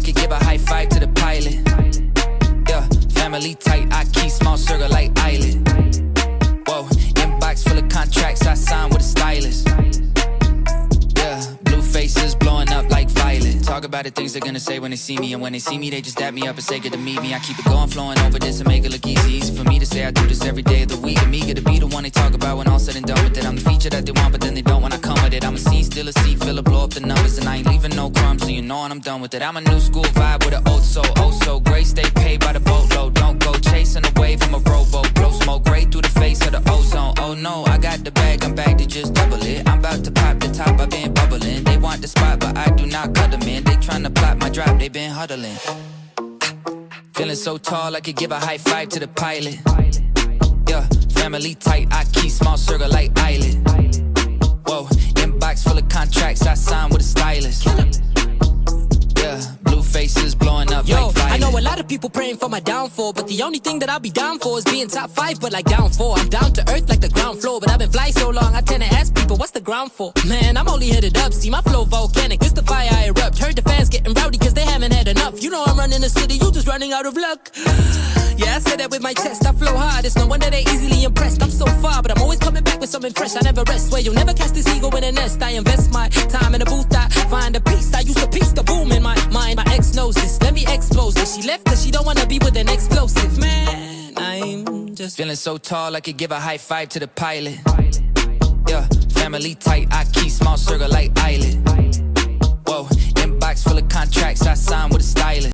I could give a high five to the pilot. Yeah, family tight, I keep small circle like island. Whoa, inbox full of contracts, I sign with a stylist. Yeah, blue faces blowing up like violet. Talk about the things they're gonna say when they see me, and when they see me, they just dap me up and say good to meet me. I keep it going, flowing over this and make it look easy. Easy for me to say I do this every day of the week. I'm eager to be the one they talk about when all said and done with it. I'm the feature that they want, but then they don't when I come with it. I'm a scene, still a seat, filler, blow up the numbers, and I ain't leaving no crumbs, so you know when I'm done with it. I'm a new school vibe with an old soul, oh so great. Stay paid by the boatload, don't go chasing a wave from a rowboat. Blow smoke right through the face of the ozone. Oh no, I got the bag, I'm back to just double it. I'm about to pop the top, I've been bubbling. They want the spot, but I do not cut them in. They tryna plot my drop, they been huddling. Feeling so tall, I could give a high five to the pilot. Yeah, family tight, I keep small circle like island. Whoa, inbox full of contracts, I sign with a stylist. Yeah, blue faces blowing up like violet. I know a lot of people praying for my downfall, but the only thing that I'll be down for is being top 5, but like down 4. I'm down to earth like the ground floor, but I've been flying so long, I tend to ask people, what's the ground for? Man, I'm only headed up, see my flow volcanic, this the fire I erupt. Heard the fans getting rowdy cause they haven't had enough. You know I'm running the city, you just running out of luck. Yeah, I said that with my chest, I flow hard, it's no wonder they easily impressed. I'm so far, but I'm always coming back with something fresh. I never rest, where you'll never catch this ego in a nest. I invest my time in a booth, I find a piece. I used to piece the boom in my mind. My ex knows this, let me expose this. She left cause she don't wanna be with an explosive. Man, I'm just feeling so tall, I could give a high five to the pilot. Yeah, family tight, I keep small circle like island. Whoa, inbox full of contracts, I sign with a stylist.